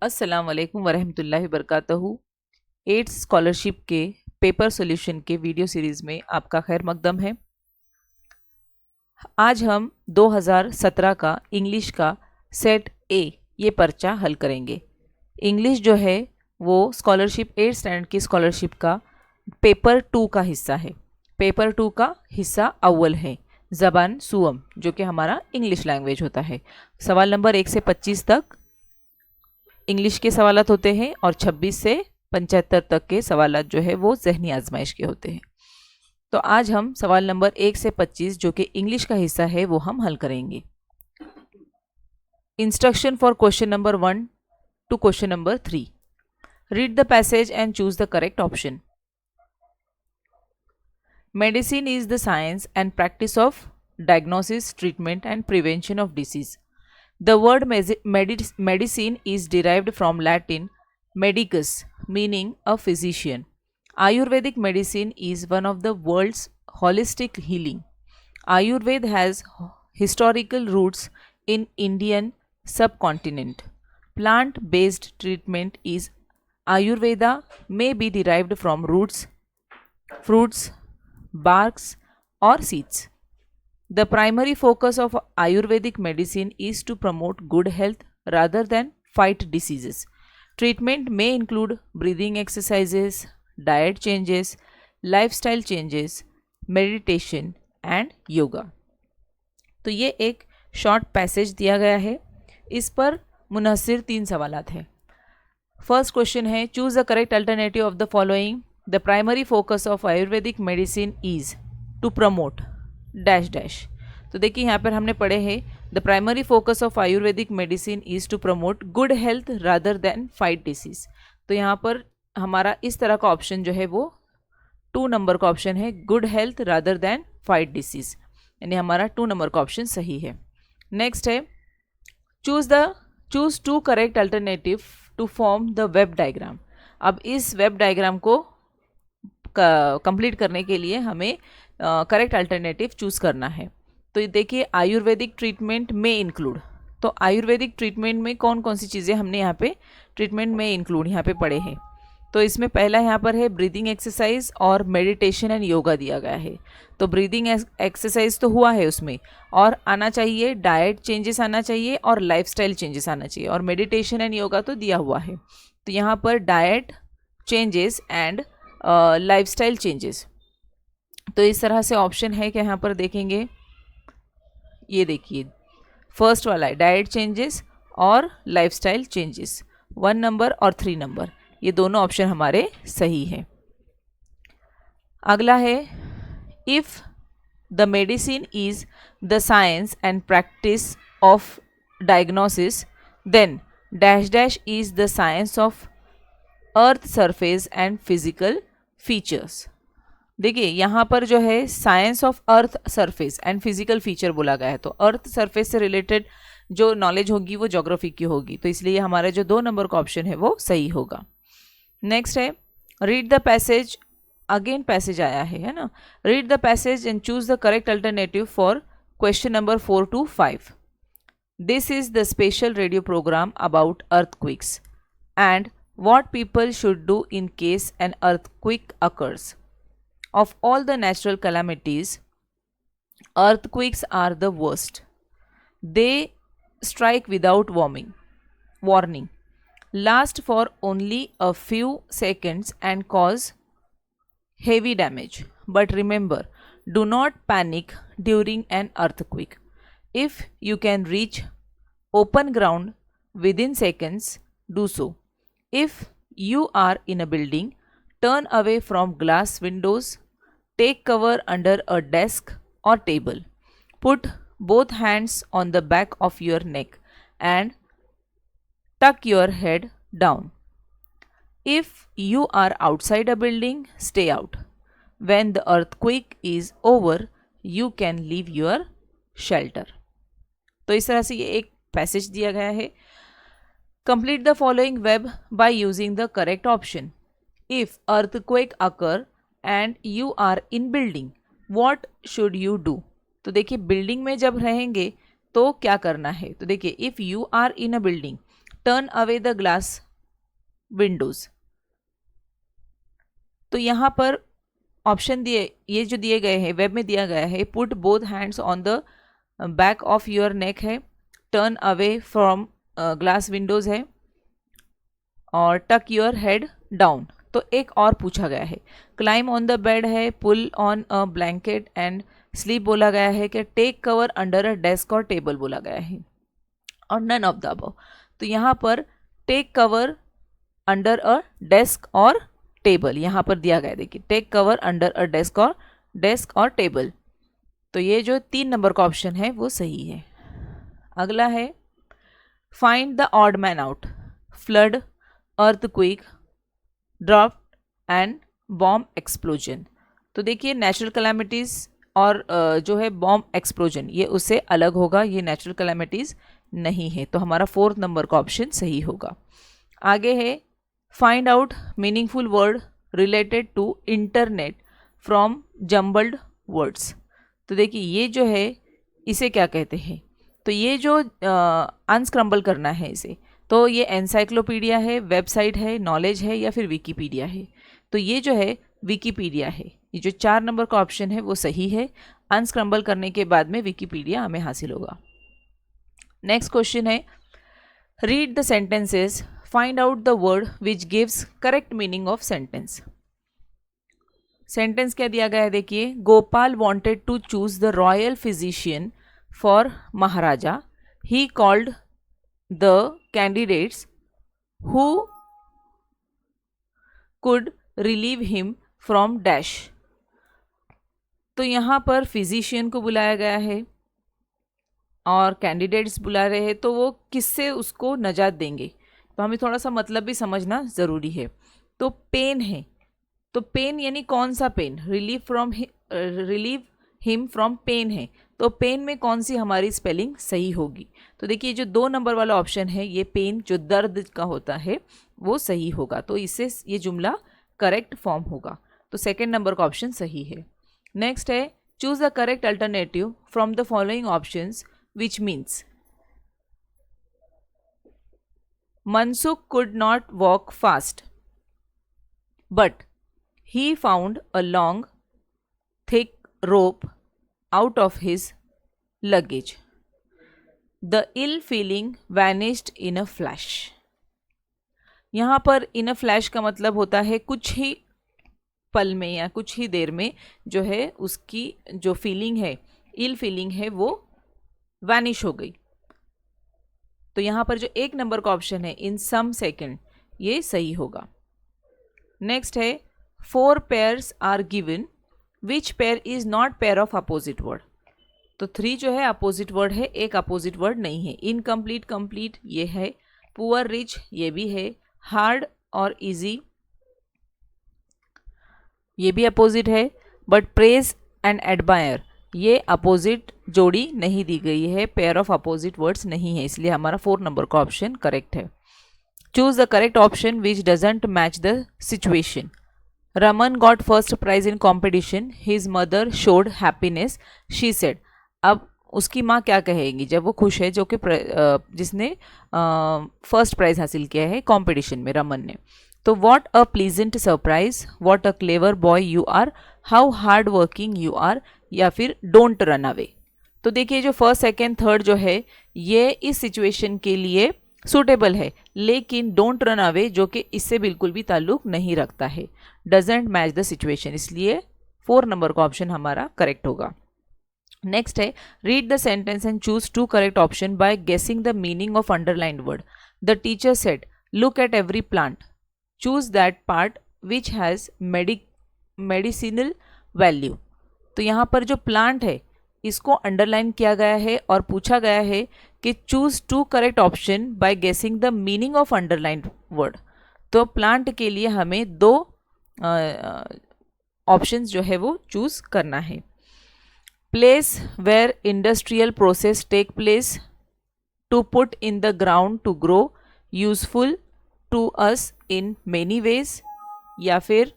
अस्सलाम वालेकुम वरहमतुल्लाहि वबरकातुहू। एड्स स्कॉलरशिप के पेपर सॉल्यूशन के वीडियो सीरीज़ में आपका खैर मकदम है। आज हम 2017 का इंग्लिश का सेट ए ये पर्चा हल करेंगे। इंग्लिश जो है वो स्कॉलरशिप 8 स्टैंडर्ड की स्कॉलरशिप का पेपर 2 का हिस्सा है। पेपर 2 का हिस्सा अव्वल है ज़बान सुअम, जो कि हमारा इंग्लिश लैंग्वेज होता है। सवाल नंबर 1 से 25 तक इंग्लिश के सवालात होते हैं और 26 से 75 तक के सवालात जो है वो ज़हनी आजमाइश के होते हैं। तो आज हम सवाल नंबर 1 से 25 जो कि इंग्लिश का हिस्सा है वो हम हल करेंगे। Instruction for question number 1 to question number 3। Read the passage and choose the correct option. Medicine is the science and practice of diagnosis, treatment and prevention of disease. The word medicine is derived from Latin medicus, meaning a physician. Ayurvedic medicine is one of the world's holistic healing. Ayurveda has historical roots in Indian subcontinent. Plant-based treatment is Ayurveda may be derived from roots, fruits, barks or seeds. The primary focus of Ayurvedic medicine is to promote good health rather than fight diseases. Treatment may include breathing exercises, diet changes, lifestyle changes, meditation and yoga. तो ये एक short passage दिया गया है। इस पर मुनहसिर 3 सवालात हैं। फर्स्ट क्वेश्चन है, choose the correct alternative of the following. The primary focus of Ayurvedic medicine is to promote dash dash। तो देखिए यहाँ पर हमने पढ़े हैं the primary focus of Ayurvedic medicine is to promote good health rather than fight disease। तो यहाँ पर हमारा इस तरह का ऑप्शन जो है वो 2 नंबर का ऑप्शन है, good health rather than fight disease, यानी हमारा 2 नंबर का ऑप्शन सही है। नेक्स्ट है, choose 2 correct alternative to form the web diagram। अब इस वेब डायग्राम को कंप्लीट करने के लिए हमें करेक्ट अल्टरनेटिव चूज़ करना है। तो ये देखिए, आयुर्वेदिक ट्रीटमेंट में इंक्लूड, तो आयुर्वेदिक ट्रीटमेंट में कौन कौन सी चीज़ें हमने यहाँ पे ट्रीटमेंट में इंक्लूड यहाँ पे पढ़े हैं। तो इसमें पहला यहाँ पर है ब्रीदिंग एक्सरसाइज और मेडिटेशन एंड योगा दिया गया है। तो ब्रीदिंग एक्सरसाइज तो हुआ है उसमें, और आना चाहिए डाइट चेंजेस आना चाहिए और लाइफस्टाइल चेंजेस आना चाहिए, और मेडिटेशन एंड योगा तो दिया हुआ है। तो यहाँ पर diet changes and lifestyle changes, तो इस तरह से ऑप्शन है कि यहाँ पर देखेंगे, ये देखिए फर्स्ट वाला है डाइट चेंजेस और लाइफस्टाइल चेंजेस, 1 नंबर और 3 नंबर, ये दोनों ऑप्शन हमारे सही हैं। अगला है, if the medicine is the science and practice of diagnosis then dash dash is the science of earth surface and physical features. देखिए यहाँ पर जो है science of earth surface and physical feature बोला गया है, तो अर्थ सरफेस से रिलेटेड जो नॉलेज होगी वो ज्योग्राफी की होगी, तो इसलिए हमारा जो 2 नंबर का ऑप्शन है वो सही होगा। नेक्स्ट है, read the passage, again passage आया है ना। Read the passage and choose the correct alternative for question number 4 to 5। This is the special radio program about earthquakes and what people should do in case an earthquake occurs. Of all the natural calamities, earthquakes are the worst. They strike without warning, last for only a few seconds and cause heavy damage. But remember, do not panic during an earthquake. If you can reach open ground within seconds, do so. If you are in a building, turn away from glass windows, take cover under a desk or table. Put both hands on the back of your neck and tuck your head down. If you are outside a building, stay out. When the earthquake is over, you can leave your shelter. तो इस तरह से ये एक passage दिया गया है। Complete the following web by using the correct option. If earthquake occur and you are in building, what should you do? तो देखिए बिल्डिंग में जब रहेंगे तो क्या करना है। तो देखिए, if you are in a building, turn away the glass windows. तो यहाँ पर ऑप्शन दिए, ये जो दिए गए हैं वेब में दिया गया है, put both hands on the back of your neck है, turn away from glass windows है, और टक योर हेड डाउन। तो एक और पूछा गया है, क्लाइम ऑन द बेड है, pull on a blanket and sleep बोला गया है, कि take cover under a desk और टेबल बोला गया है, और नन ऑफ द अबव। तो यहाँ पर take cover under a desk और टेबल यहाँ पर दिया गया है, देखिए take cover under a desk और टेबल। तो ये जो 3 नंबर का ऑप्शन है वो सही है। अगला है find the odd man out, flood, earthquake, draft and bomb explosion. तो देखिए नेचुरल कैलामिटीज़ और जो है बॉम्ब एक्सप्लोजन ये उससे अलग होगा, ये नेचुरल कैलामिटीज़ नहीं है, तो हमारा 4th नंबर का ऑप्शन सही होगा। आगे है find out meaningful word related to internet from jumbled words. तो देखिए ये जो है इसे क्या कहते हैं, तो ये जो अनस्क्रम्बल करना है इसे, तो ये एनसाइक्लोपीडिया है, वेबसाइट है, नॉलेज है, या फिर विकीपीडिया है। तो ये जो है विकीपीडिया है, ये जो 4 नंबर का ऑप्शन है वो सही है। अनस्क्रम्बल करने के बाद में विकीपीडिया हमें हासिल होगा। नेक्स्ट क्वेश्चन है read the sentences, find out the word which gives correct meaning of sentence. Sentence क्या दिया गया है, देखिए Gopal wanted to choose the royal physician for Maharaja, he called the candidates who could relieve him from dash. तो यहाँ पर physician को बुलाया गया है और कैंडिडेट्स बुला रहे हैं, तो वो किससे उसको नजात देंगे, तो हमें थोड़ा सा मतलब भी समझना ज़रूरी है। तो पेन है, तो पेन यानी कौन सा pain, relieve him from pain है, तो पेन में कौन सी हमारी स्पेलिंग सही होगी। तो देखिए जो 2 नंबर वाला ऑप्शन है, ये पेन जो दर्द का होता है वो सही होगा, तो इससे ये जुमला करेक्ट फॉर्म होगा, तो 2nd नंबर का ऑप्शन सही है। नेक्स्ट है choose the correct alternative from the following options which means Mansukh could not walk fast, but he found a long, thick rope out of his luggage. The ill feeling vanished in a flash. यहाँ पर in a flash का मतलब होता है कुछ ही पल में या कुछ ही देर में जो है उसकी जो फीलिंग है, इल फीलिंग है, वो वैनिश हो गई। तो यहाँ पर जो 1 नंबर का ऑप्शन है इन सम सेकेंड, ये सही होगा। नेक्स्ट है 4 pairs are given, which pair is not pair of opposite word. तो 3 जो है अपोजिट वर्ड है, एक अपोजिट वर्ड नहीं है। इनकम्प्लीट, कंप्लीट ये है, पुअर रिच ये भी है, हार्ड और इजी ये भी अपोजिट है, बट प्रेज एंड एडमायर ये अपोजिट जोड़ी नहीं दी गई है, पेयर ऑफ अपोजिट वर्ड्स नहीं है, इसलिए हमारा 4 नंबर का ऑप्शन करेक्ट है। Choose the correct option which doesn't match the situation. Raman got first prize in competition, his mother showed happiness, she said. अब उसकी माँ क्या कहेगी जब वो खुश है, जो कि जिसने फर्स्ट प्राइज हासिल किया है कॉम्पिटिशन में, रमन ने। तो what a pleasant surprise, what a clever boy you are, how hard working you are, या फिर डोंट रन अवे। तो देखिए जो 1st, 2nd, 3rd जो है ये इस सिचुएशन के लिए सूटेबल है, लेकिन डोंट रन अवे जो कि इससे बिल्कुल भी ताल्लुक नहीं रखता है, डजेंट मैच द सिचुएशन, इसलिए 4 नंबर का ऑप्शन हमारा करेक्ट होगा। नेक्स्ट है read the sentence and choose 2 correct option by guessing the meaning of underlined word. The teacher said look at every plant, choose that part which has medicinal value. तो यहाँ पर जो plant है इसको underline किया गया है और पूछा गया है कि choose 2 correct option by guessing the meaning of underlined word. तो प्लांट के लिए हमें 2 ऑप्शंस जो है वो चूज करना है। Place where industrial process take place, to put in the ground to grow, useful to us in many ways, या फिर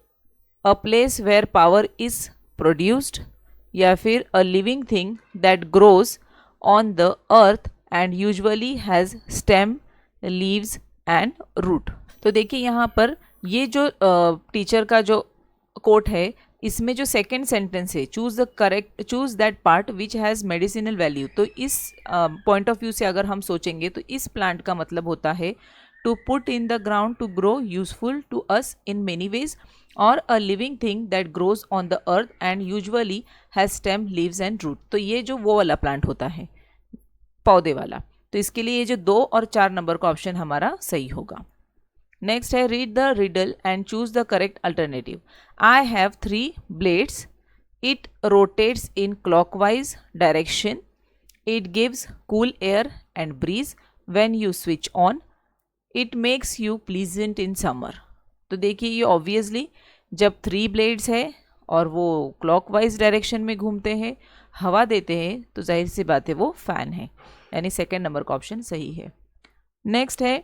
a place where power is produced, या फिर a living thing that grows on the earth and usually has stem, leaves and root. तो देखिए यहाँ पर ये जो टीचर का जो कोट है, इसमें जो सेकेंड सेंटेंस है, choose that part which has medicinal value. तो इस पॉइंट ऑफ व्यू से अगर हम सोचेंगे तो इस प्लांट का मतलब होता है to put in the ground to grow useful to us in many ways, और a living thing that grows on the earth and usually has stem leaves and root. तो ये जो वो वाला प्लांट होता है, पौधे वाला। तो इसके लिए ये जो 2 और 4 नंबर का ऑप्शन हमारा सही होगा। नेक्स्ट है read the riddle and choose the correct alternative. I have 3 blades, it rotates in clockwise direction, it gives cool air and breeze when you switch on, it makes you pleasant in summer. तो देखिए ये obviously जब 3 blades है और वो clockwise direction में घूमते हैं, हवा देते हैं, तो जाहिर सी बात है वो फैन है, यानी सेकेंड नंबर का ऑप्शन सही है। नेक्स्ट है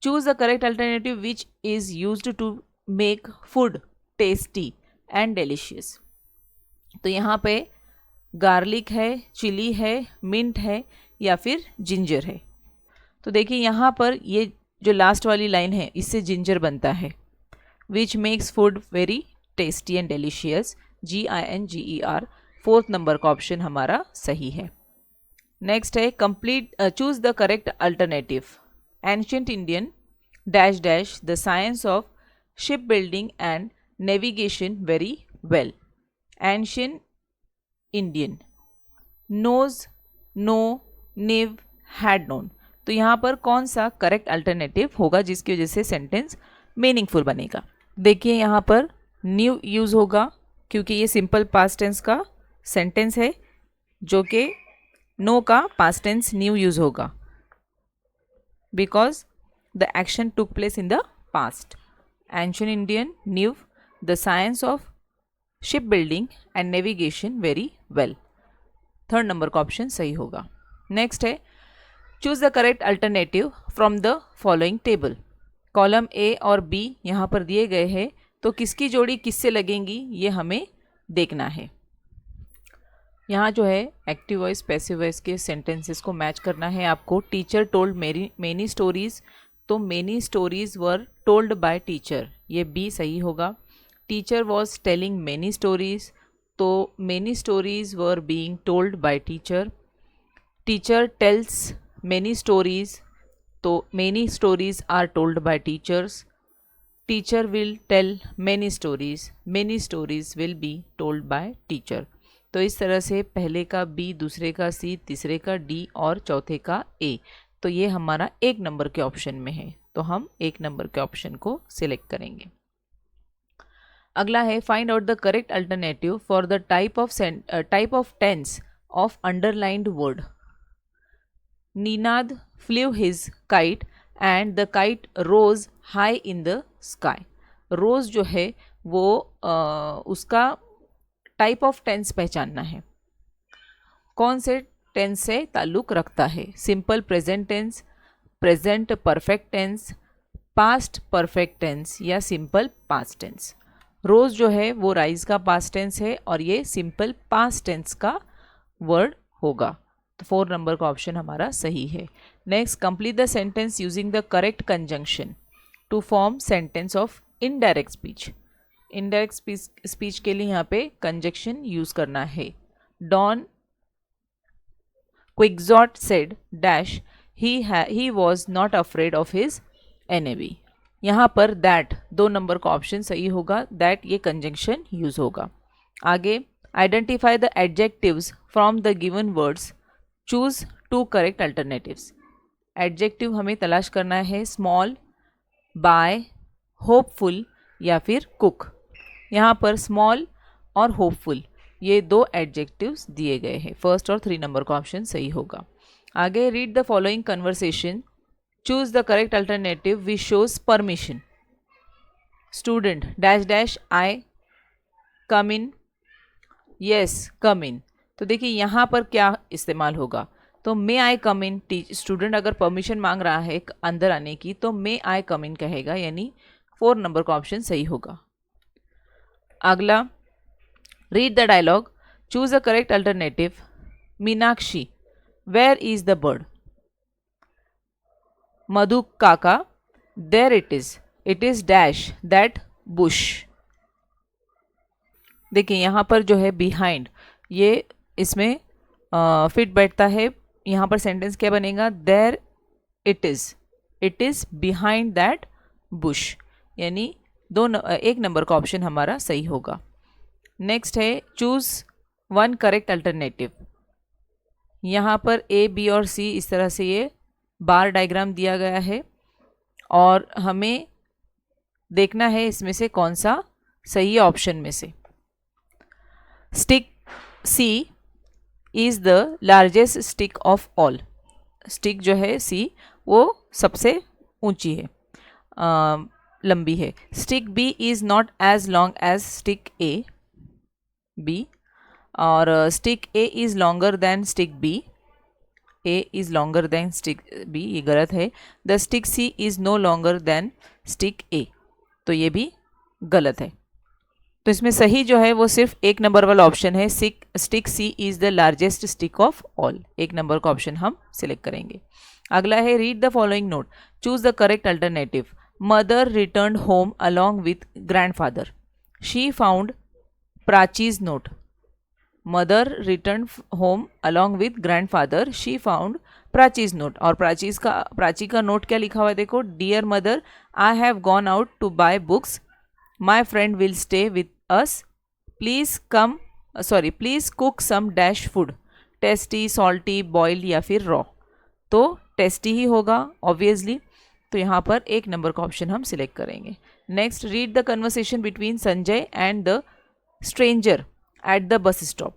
choose the correct alternative which is used to make food tasty and delicious. तो यहाँ पे गार्लिक है, चिली है, मिंट है या फिर जिंजर है। तो देखिए यहाँ पर ये जो लास्ट वाली लाइन है, इससे जिंजर बनता है, which makes food very tasty and delicious, GINGER। 4th नंबर का ऑप्शन हमारा सही है। नेक्स्ट है complete choose the correct alternative. Ancient Indian dash dash the science of ship building and navigation very well. Ancient Indian knows, know, knew, had known. तो यहाँ पर कौन सा करेक्ट अल्टरनेटिव होगा जिसकी वजह से सेंटेंस मीनिंगफुल बनेगा। देखिए यहाँ पर न्यू यूज़ होगा क्योंकि ये सिंपल पास्ट टेंस का सेंटेंस है, जो कि नो का पास्ट टेंस न्यू यूज़ होगा because the action took place in the past. Ancient Indian new the science of ship building and navigation very well. 3rd number का option सही होगा। Next है choose the correct alternative from the following table. Column A और B यहाँ पर दिए गए हैं, तो किसकी जोड़ी किससे लगेंगी ये हमें देखना है। यहाँ जो है एक्टिव वॉइस पैसिव वॉइस के सेंटेंसेस को मैच करना है आपको। टीचर टोल्ड मेनी स्टोरीज, तो many stories were told by teacher, ये बी सही होगा। Teacher was telling many stories, तो many stories were being told by teacher. Teacher tells many stories, तो many stories are told by teachers. Teacher will tell many stories will be told by teacher. तो इस तरह से पहले का B, दूसरे का सी, तीसरे का डी और चौथे का ए। तो ये हमारा 1 नंबर के ऑप्शन में है, तो हम 1 नंबर के ऑप्शन को सिलेक्ट करेंगे। अगला है find out the correct alternative for the type of tense of underlined word. Ninad flew his kite and the kite rose high in the sky. Rose जो है वो उसका टाइप ऑफ टेंस पहचानना है, कौन से टेंस से ताल्लुक़ रखता है। Simple present tense, present perfect tense, past perfect tense या सिंपल पास्ट टेंस। रोज जो है वो राइज का पास्ट टेंस है और ये सिंपल पास्ट टेंस का वर्ड होगा। तो 4 नंबर का ऑप्शन हमारा सही है। Next complete the sentence using the correct conjunction to form sentence of indirect speech. Indirect speech के लिए यहाँ पे कंजंक्शन यूज करना है। Don Quixote said dash he was not afraid of his enemy. यहाँ पर दैट 2 नंबर का option सही होगा, दैट ये कंजंक्शन यूज होगा। आगे identify the adjectives from the given words, choose 2 correct alternatives. Adjective हमें तलाश करना है स्मॉल, बाय, होपफुल या फिर कुक। यहाँ पर स्मॉल और होपफुल ये 2 एडजेक्टिव्स दिए गए हैं। 1st और 3 नंबर का ऑप्शन सही होगा। आगे read the following conversation, choose the correct alternative which shows permission. Student dash dash I come in, yes come in. तो देखिए यहाँ पर क्या इस्तेमाल होगा, तो मे आई कम इन। स्टूडेंट अगर परमिशन मांग रहा है अंदर आने की तो मे आई कम इन कहेगा, यानी 4 नंबर का ऑप्शन सही होगा। अगला read the dialogue, choose the correct alternative. Meenakshi where is the bird. Madhu काका, there it is dash that bush. देखिए यहाँ पर जो है बिहाइंड, ये इसमें फिट बैठता है। यहाँ पर सेंटेंस क्या बनेगा, there it is behind that bush, यानी एक नंबर का ऑप्शन हमारा सही होगा। नेक्स्ट है चूज वन करेक्ट अल्टरनेटिव। यहाँ पर ए, बी और सी इस तरह से ये बार डायग्राम दिया गया है और हमें देखना है इसमें से कौन सा सही है ऑप्शन में से। Stick C is the largest stick of all. Stick जो है सी वो सबसे ऊंची है, लंबी है। Stick B is not as long as stick A, B. और stick A is longer than stick B, A is longer than stick B, ये गलत है। The stick C is no longer than stick A, तो ये भी गलत है। तो इसमें सही जो है वो सिर्फ एक नंबर वाला ऑप्शन है, stick C is the largest stick of all. एक नंबर का ऑप्शन हम सिलेक्ट करेंगे। अगला है read the following note, choose the correct alternative. Mother return home along with grandfather, she found Prachi's note. Mother return home along with grandfather, she found Prachi's note. और प्राची का note क्या लिखा हुआ है देखो, dear mother I have gone out to buy books, my friend will stay with us, please cook some dash food, tasty, salty, boiled या फिर raw. तो टेस्टी ही होगा ऑब्वियसली, तो यहाँ पर एक नंबर का ऑप्शन हम सिलेक्ट करेंगे। Next, read the conversation between Sanjay and the stranger at the bus stop,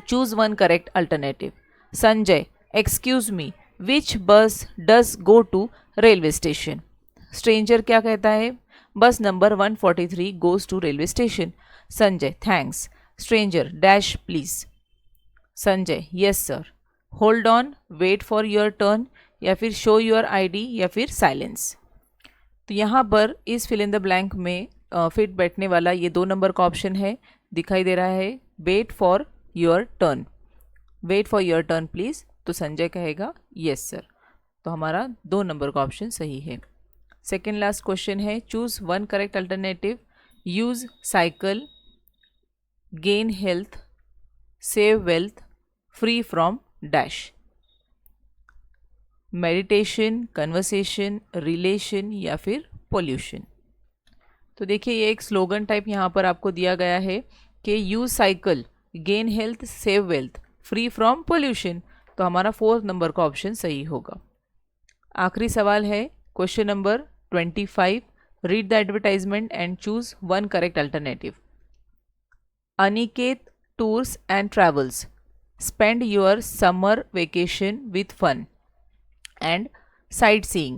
choose one correct alternative. Sanjay, excuse me, which bus does go to railway station. Stranger क्या कहता है, bus number 143 goes to railway station. Sanjay, thanks. Stranger, dash please. Sanjay, yes sir, hold on, wait for your turn या फिर show your ID या फिर silence. तो यहाँ पर इस फिल इन द ब्लैंक में फिट बैठने वाला ये 2 नंबर का ऑप्शन है, दिखाई दे रहा है wait for your turn, wait for your turn please. तो संजय कहेगा यस सर, तो हमारा 2 नंबर का ऑप्शन सही है। सेकेंड लास्ट क्वेश्चन है, choose one correct alternative. Use cycle, gain health, save wealth, free from dash. Meditation, conversation, relation या फिर पोल्यूशन। तो देखिए ये एक स्लोगन टाइप यहाँ पर आपको दिया गया है कि use cycle, gain health, save wealth, free from pollution. तो हमारा 4th नंबर का ऑप्शन सही होगा। आखिरी सवाल है question number 25, read the advertisement and choose one correct alternative. Aniket tours and travels, spend your summer vacation with fun and sightseeing,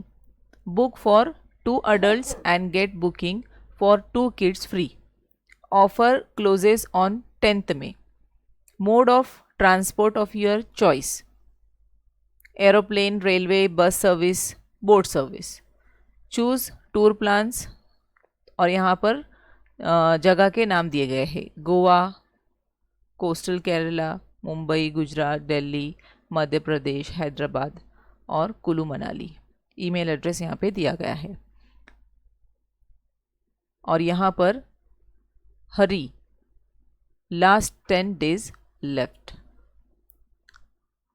book for 2 adults and get booking for 2 kids free, offer closes on 10th May, mode of transport of your choice, aeroplane, railway, bus service, boat service, choose tour plans। और यहाँ पर जगह के नाम दिए गए हैं, Goa, coastal Kerala, Mumbai, Gujarat, Delhi, Madhya Pradesh, Hyderabad और कुल्लू मनाली। ईमेल एड्रेस यहाँ पे दिया गया है और यहाँ पर हरी, लास्ट 10 days लेफ्ट।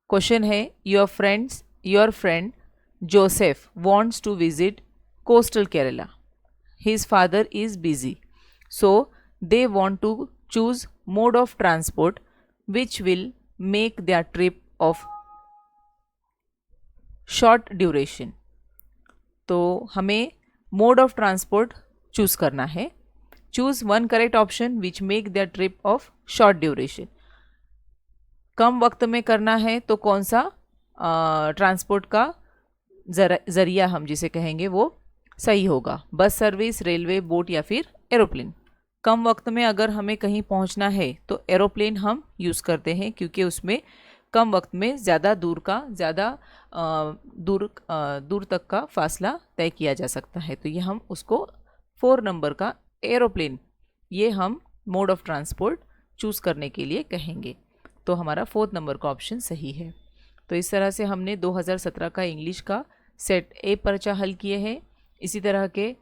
क्वेश्चन है, your friend Joseph wants to visit coastal Kerala. His father is busy, so they want to choose mode of transport which will make their trip of short duration. तो हमें mode of transport choose करना है। Choose one correct option which make the trip of short duration. कम वक्त में करना है तो कौन सा ट्रांसपोर्ट का ज़रिया हम जिसे कहेंगे वो सही होगा, बस सर्विस, रेलवे, बोट या फिर एरोप्लेन। कम वक्त में अगर हमें कहीं पहुंचना है तो एरोप्लेन हम यूज़ करते हैं क्योंकि उसमें कम वक्त में ज़्यादा दूर तक का फासला तय किया जा सकता है। तो ये हम उसको 4 नंबर का एरोप्लेन, ये हम मोड ऑफ ट्रांसपोर्ट चूज़ करने के लिए कहेंगे। तो हमारा 4th नंबर का ऑप्शन सही है। तो इस तरह से हमने 2017 का इंग्लिश का सेट ए पर्चा हल किए हैं। इसी तरह के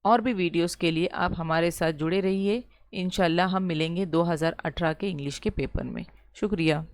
और भी वीडियोस के लिए आप हमारे साथ जुड़े रहिए। इंशाल्लाह हम मिलेंगे 2018 के इंग्लिश के पेपर में। शुक्रिया।